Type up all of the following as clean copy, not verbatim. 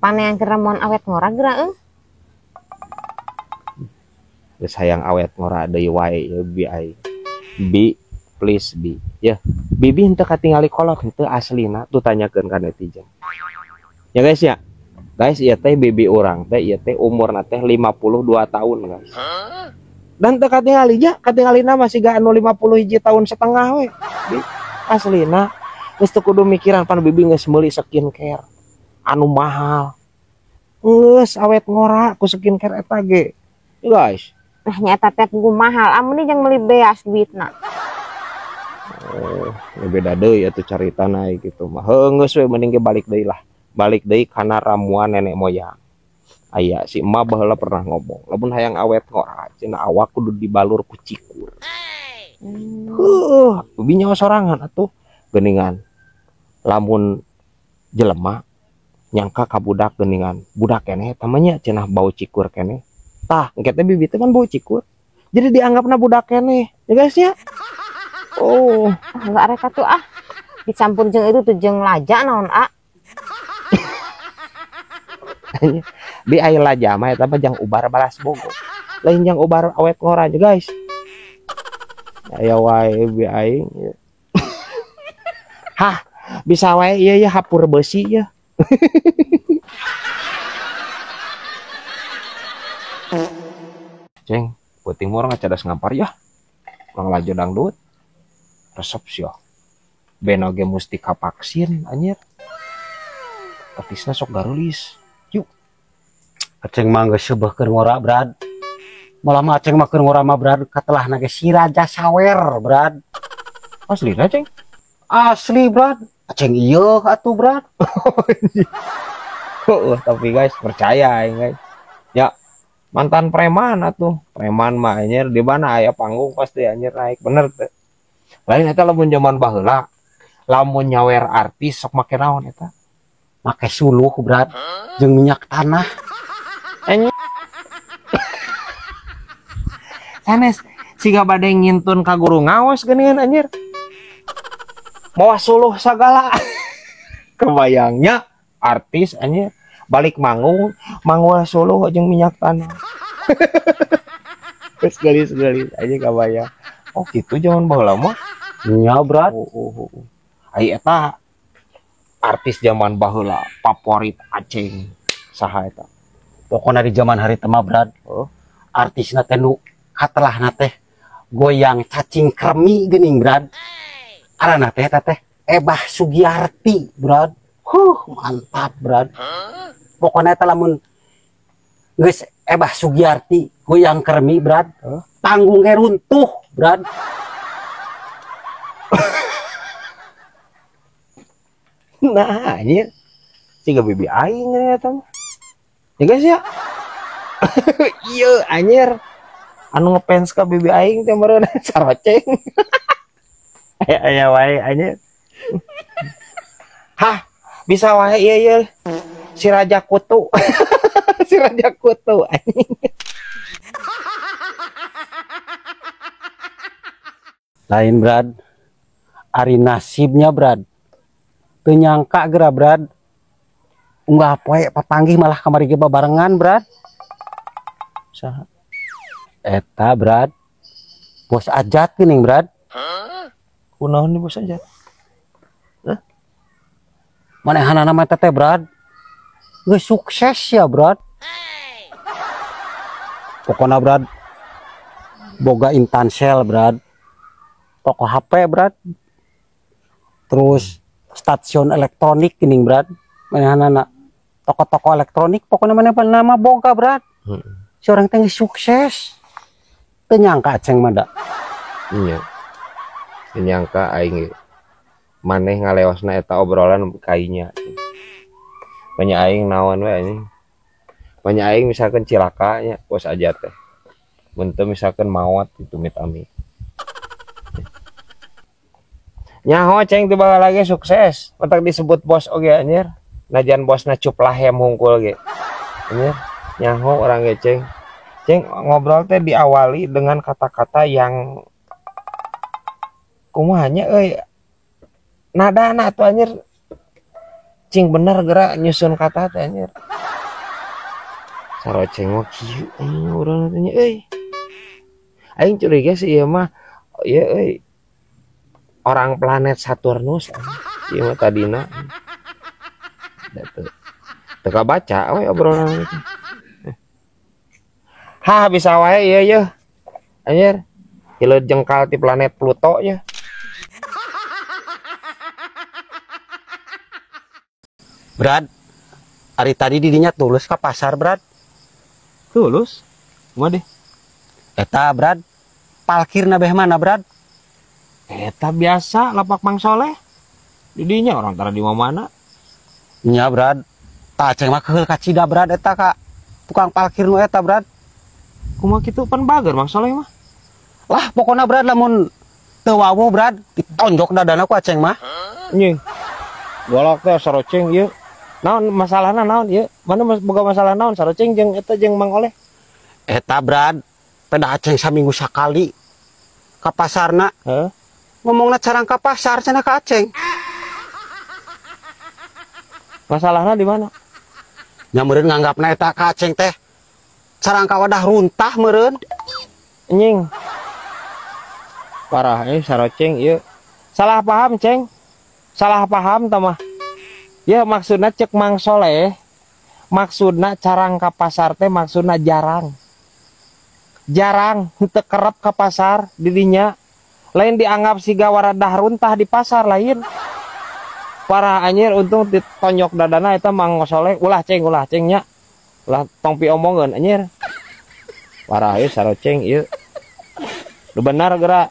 Panean keramon awet ngora geura Geus hayang awet ngora deui wae ya bi ai. Bi please bi. Ya, bibi henteu katingali kolot henteu aslina tuh tanyakeun ka netizen. Ya guys ya. Guys, ieu teh bibi urang teh ieu teh umurna teh 52 tahun guys. Dan teu katingali ja, katingalina masih ga anu 51 tahun setengah we. Bi aslina geus teu kudu mikiran pan bibi geus meuli skincare anu mahal. Geus awet ngora ku skincare eta ge. Guys. nah nyata teh kudu mahal amun jeung meuli beas duitna. Oh, ya beda deui atuh carita naik gitu mah. Heunggeus we mending ge balik deui lah. Balik deui kana ramuan nenek moyang. Aya si emak baheula pernah ngomong, lamun hayang awet ngora cenah awak kudu dibalur ku cikur. Bibi nyawa sorangan atuh geuningan. Lamun jelema nyangka ka budak geuningan, budak keneh tamanya cenah bau cikur keneh. Tah, engke teh bibi teh kan bau cikur. Jadi dianggapna budak keneh. Ya guys ya. Oh, Enggak rek atuh dicampur jeung itu tuh jeung laja naon Bi aya laja mah eta mah jang ubar balas bogo. Lain jang ubar awet ngora aja guys. Aya wae bi aing. Hah, bisa wae ieu ya hapur besi ya. Ceng, puting mah orang cadas ngampar ya. Orang laju dangdut. Resep sih. Beno ge musti vaksin anjir. Petisna sok garulis. Yuk. Aceng mah geus seubeuhkeun ngora brad. Malah mah aceng mah keur ngora mah brad katelahna ge si Raja Sawer brad. Aslina ceng. Asli brad. Aceng ieu atuh brad. Tapi guys percaya guys. Ya mantan preman atuh. Preman mah anjir di mana aya panggung pasti anjir naik bener teh. Lain eta lamun zaman baheula. Lamun nyawer artis sok make naon eta? Make suluh brad jeung minyak tanah. Anjir. Sanes siga bade ngintun ka guru ngaos geuningan anjir. Mawa suluh sagala. Kebayangnya artis anjir balik manggung suluh jeung minyak tanah. Terus gelis aja kabayang. Oh gitu zaman baheula mah. Nya brad. Ai eta artis zaman baheula favorit Aceng saha eta? Pokona di zaman hari teh mah brad. Artisna teh nu katelahna teh goyang cacing kremi geuning brad. Arana teh eta teh Ebah Sugiarti brad. Mantap brad. Pokona eta lamun geus Ebah Sugiarti goyang kremi brad. Panggung ge runtuh brad. Nah anjir siga bibi aing eta mah. Ya guys ya. Iya anjir anu ngefans ka bibi aing teh meureun saroceng. Aya wae anjir. Hah, bisa wae ieu si Raja Kutu. Si Raja Kutu anjing. Lain brad. Ari nasibnya brad. Teu nyangka geura brad. Unggah poe papanggih malah kamari ge babarengan brad. Saha? Eta brad. Bos Ajat geuning brad. Kunaon nih bos Ajat? Manehanana mah teh brad. Geus sukses ya brad. Pokona brad. Boga Intansel brad. Toko HP brad. Terus stasiun elektronik geuning brad. Manehanana toko-toko elektronik pokona nama boga brad. Si orang teh sukses. Teu nyangka Aceng mah da. Iya. Teu nyangka aing maneh ngaleosna eta obrolan kainya. Banyak aing naon we anjing. Banyak aing misalkan cilaka nya bos aja teh. Mun teu misalkan maot itu amit-amit. Nyaho ceng tiba lagi sukses. Mentak disebut bos oge anjir. Najan bosna cuplahem hungkul ge. Anjir, nyaho orang ge ceng. Ceng ngobrol teh diawali dengan kata-kata yang kumahanya euy. Nadana tuh anjir cing bener gerak nyusun kata teh anjir. Saroceng mah kieu anjing urang tanya aing curiga sih ieu mah ieu orang planet Saturnus ieu mah tadina. Teka baca we obrolan itu. Hah bisa wae ieu anjir. Hileud jengkal ti planet Pluto nya. Brad, hari tadi didinya tulus ke pasar, Brad. Tulus? Kumaha deh? Eta, Brad, parkir nabeh mana, Brad? Eta biasa lapak Mang Soleh. Didinya orang tara di mana? Nya, Brad. Tak ceng mah keheul ka Cida, Brad, eta ka tukang parkir nu eta, Brad. Kumaha kitu pan bager Mang Soleh mah. Lah, pokoknya Brad lamun teu wawuh, Brad, ditonjok dadana ku aceng mah. Nying. Golok teh saroceng ieu. Naon masalahna naon ieu? Mana boga masalah naon saroceng jeung eta jeung Mang Oleh? Eta, Brad, peda aceng saminggu sakali ka pasarna. Heeh. Ngomongna carang ka pasar cenah ka aceng. Masalahna di mana? Nya meureun nganggapna eta ka aceng teh carang ka wadah runtah meureun. Nying. Parah saroceng ieu. Salah paham, Ceng. Salah paham tah mah. Ya maksudna cek Mang Soleh. Maksudna carang ka pasar teh maksudna jarang. Jarang henteu kerep ka pasar didinya. Lain dianggap siga waradah runtah di pasar lain. Parah anjir untung ditonjok dadana eta Mang Soleh. Ulah Ceng nya. Ulah tong pi omongeun anjir. Parah ieu saroceng ieu. Nu benar geura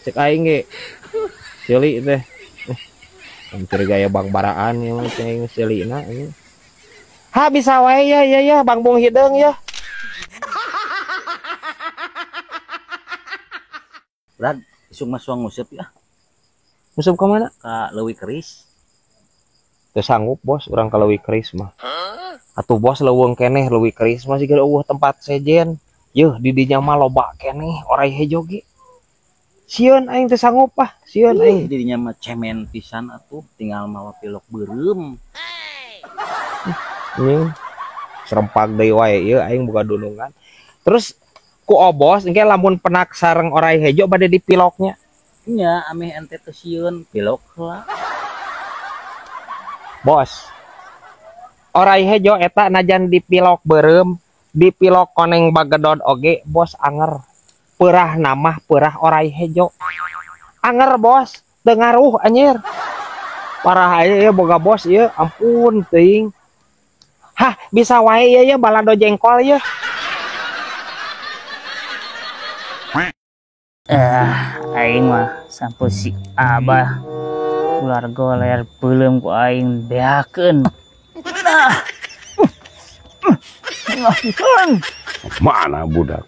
cek aing ge. Ceuli teh. Hampir gaya Bang Baraan yang ceng selina ini. Ha bisa wae ya Bang Bung Hideung ya. Brad, isuk masuang ngusep ya. Musuh ke mana? Ka leuwih keris. Teu sanggup bos urang ka leuwih keris mah. Atuh bos leuweung keneh leuwih keris mah siga eueuh tempat sejen. Yeuh di dinya mah loba keneh orai hejo ge. Sieun aing teu sanggup ah, sieun aing. Jadinya mah cemen pisan atuh, tinggal mawa pilok beureum. Ini serempak deui wae ieu aing boga dunungan. Terus ku obos engke lamun penak sareng orai hejo bade di piloknya. Nya ameh ente teu sieun pilok heula. Bos. Orai hejo eta najan di pilok beureum, di pilok koneng bagedod oge bos anger. Perah namah perah orai hejo. Anger bos, teu ngaruh anjir. Parah aya ya boga bos ieu, ampun teuing. Hah, bisa wae ieu ya balado jengkol ya. Aing mah sampun si Abah ular goler belum ku aing beakeun. Mana budak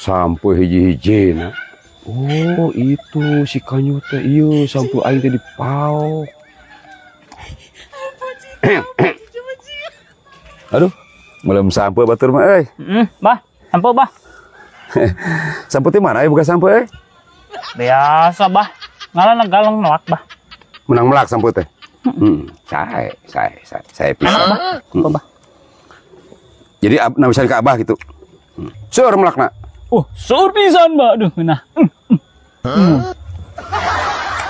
sampai hiji-hijina. Oh itu si kanyu teh iya sampai aing teh dipau. Aduh belum sampai batur mah euy. Bah, sampo bah. Sampai teh mana buka sampai Biasa bah. Ngaran galong melak bah. menang melak sampai teh. Saya pisah. Bah. Jadi nabisan ke Abah gitu. Sur melakna. Sur pisan bah. Aduh nah.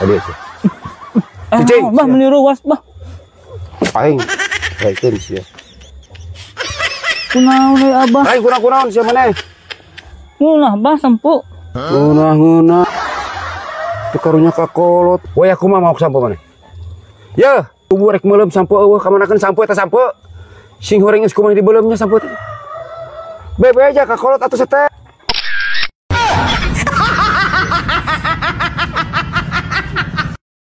Aduh sih. Cicing. Bah meniru was bah. Aing. Baik teh sia. Kunaon deui Abah? Aing kurang-kurang sia maneh. Ngunah bah sampo. Ngunah. Tekarunya kakolot. Wah aku mah mau sampo maneh. Ya, tubuh rek meulem sampo eueuh kamanakeun sampo eta sampo. Sing horeng geus kumaha di beuleumnya sampo teh. Bebe aja kakolot atuh seteh.